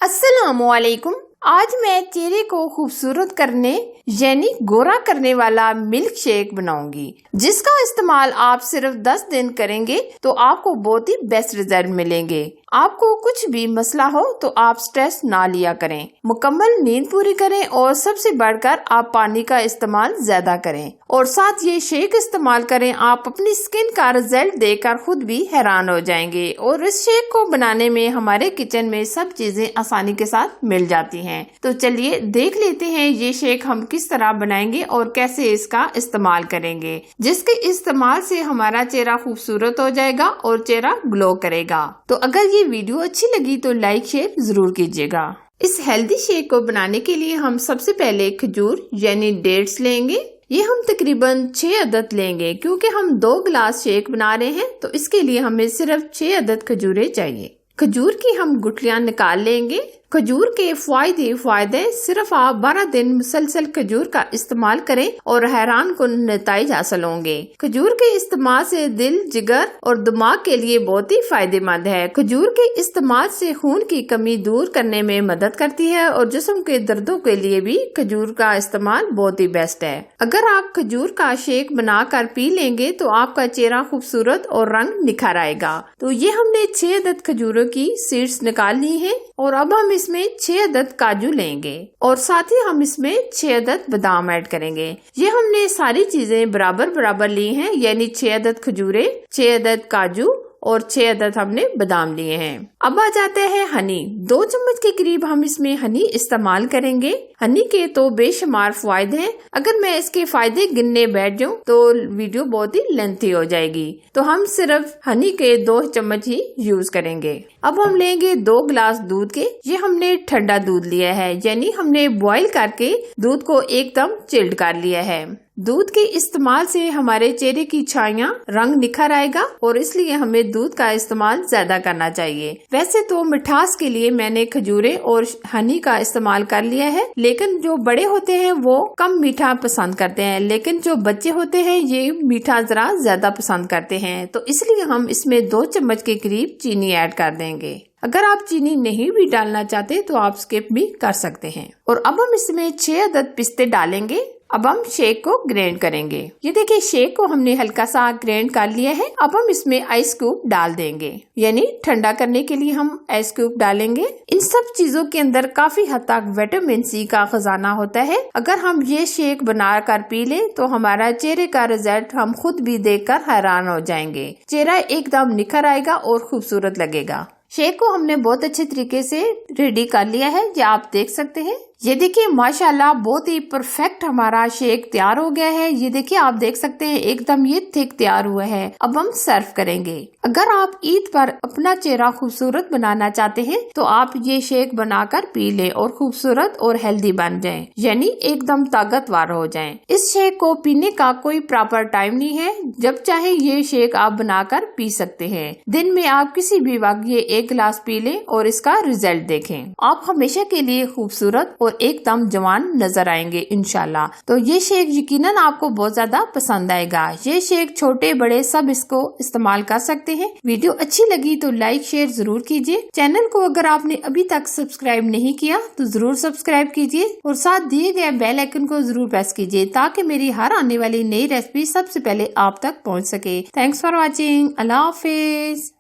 अस्सलामुअलैकुम। आज मैं चेहरे को खूबसूरत करने यानी गोरा करने वाला मिल्क शेक बनाऊंगी, जिसका इस्तेमाल आप सिर्फ 10 दिन करेंगे तो आपको बहुत ही बेस्ट रिजल्ट मिलेंगे। आपको कुछ भी मसला हो तो आप स्ट्रेस ना लिया करें, मुकम्मल नींद पूरी करें और सबसे बढ़कर आप पानी का इस्तेमाल ज्यादा करें और साथ ये शेक इस्तेमाल करें। आप अपनी स्किन का रिजल्ट देखकर खुद भी हैरान हो जाएंगे। और इस शेक को बनाने में हमारे किचन में सब चीजें आसानी के साथ मिल जाती हैं। तो चलिए देख लेते हैं ये शेक हम किस तरह बनाएंगे और कैसे इसका इस्तेमाल करेंगे, जिसके इस्तेमाल से हमारा चेहरा खूबसूरत हो जाएगा और चेहरा ग्लो करेगा। तो अगर ये वीडियो अच्छी लगी तो लाइक शेयर जरूर कीजिएगा। इस हेल्दी शेक को बनाने के लिए हम सबसे पहले खजूर यानी डेट्स लेंगे। ये हम तकरीबन 6 अदद लेंगे, क्योंकि हम 2 गिलास शेक बना रहे हैं तो इसके लिए हमें सिर्फ 6 अदद खजूरें चाहिए। खजूर की हम गुठलियां निकाल लेंगे। खजूर के फायदे सिर्फ आप 12 दिन मुसलसल खजूर का इस्तेमाल करें और हैरान कुन नतीजे हासिल होंगे। खजूर के इस्तेमाल से दिल, जिगर और दिमाग के लिए बहुत ही फायदेमंद है। खजूर के इस्तेमाल से खून की कमी दूर करने में मदद करती है और जिस्म के दर्दों के लिए भी खजूर का इस्तेमाल बहुत ही बेस्ट है। अगर आप खजूर का शेक बनाकर पी लेंगे तो आपका चेहरा खूबसूरत और रंग निखर आएगा। तो ये हमने 6 अदद खजूरों की सीड्स निकाल ली है और अब हम इसमें 6 अदद काजू लेंगे और साथ ही हम इसमें 6 अदद बादाम ऐड करेंगे। ये हमने सारी चीजें बराबर बराबर ली हैं, यानी 6 अदद खजूरें, 6 अदद काजू और 6 अदद हमने बादाम लिए हैं। अब आ जाते हैं हनी। 2 चम्मच के करीब हम इसमें हनी इस्तेमाल करेंगे। हनी के तो बेशुमार फायदे हैं, अगर मैं इसके फायदे गिनने बैठ जाऊं तो वीडियो बहुत ही लेंथी हो जाएगी, तो हम सिर्फ हनी के 2 चम्मच ही यूज करेंगे। अब हम लेंगे 2 गिलास दूध के। ये हमने ठंडा दूध लिया है, यानी हमने बॉईल करके दूध को एकदम चिल्ड कर लिया है। दूध के इस्तेमाल से हमारे चेहरे की छाइयाँ, रंग निखर आएगा और इसलिए हमें दूध का इस्तेमाल ज्यादा करना चाहिए। वैसे तो मिठास के लिए मैंने खजूरें और हनी का इस्तेमाल कर लिया है, लेकिन जो बड़े होते हैं वो कम मीठा पसंद करते हैं, लेकिन जो बच्चे होते हैं ये मीठा जरा ज्यादा पसंद करते हैं, तो इसलिए हम इसमें 2 चम्मच के करीब चीनी ऐड कर देंगे। अगर आप चीनी नहीं भी डालना चाहते तो आप स्किप भी कर सकते हैं। और अब हम इसमें 6 अदद पिस्ते डालेंगे। अब हम शेक को ग्राइंड करेंगे। ये देखिए शेक को हमने हल्का सा ग्राइंड कर लिया है। अब हम इसमें आइस क्यूब डाल देंगे, यानी ठंडा करने के लिए हम आइस क्यूब डालेंगे। इन सब चीजों के अंदर काफी हद तक विटामिन सी का खजाना होता है। अगर हम ये शेक बनाकर पी लें तो हमारा चेहरे का रिजल्ट हम खुद भी देखकर हैरान हो जाएंगे। चेहरा एकदम निखर आएगा और खूबसूरत लगेगा। शेक को हमने बहुत अच्छे तरीके से रेडी कर लिया है, ये आप देख सकते हैं। ये देखिए माशाल्लाह बहुत ही परफेक्ट हमारा शेक तैयार हो गया है। ये देखिए आप देख सकते हैं एकदम ये थिक तैयार हुआ है। अब हम सर्व करेंगे। अगर आप ईद पर अपना चेहरा खूबसूरत बनाना चाहते हैं तो आप ये शेक बनाकर पी लें और खूबसूरत और हेल्दी बन जाएं, यानी एकदम ताकतवर हो जाएं। इस शेक को पीने का कोई प्रॉपर टाइम नहीं है, जब चाहे ये शेक आप बनाकर पी सकते हैं। दिन में आप किसी भी वक्त ये 1 गिलास पी लें और इसका रिजल्ट देखें। आप हमेशा के लिए खूबसूरत और एकदम जवान नजर आएंगे इंशाल्लाह। तो ये शेक यकीनन आपको बहुत ज्यादा पसंद आएगा। ये शेक छोटे बड़े सब इसको इस्तेमाल कर सकते हैं। वीडियो अच्छी लगी तो लाइक शेयर जरूर कीजिए। चैनल को अगर आपने अभी तक सब्सक्राइब नहीं किया तो जरूर सब्सक्राइब कीजिए और साथ दिए गए बेल आइकन को जरूर प्रेस कीजिए, ताकि मेरी हर आने वाली नई रेसिपी सबसे पहले आप तक पहुँच सके। Thanks for watching. Allah Hafiz.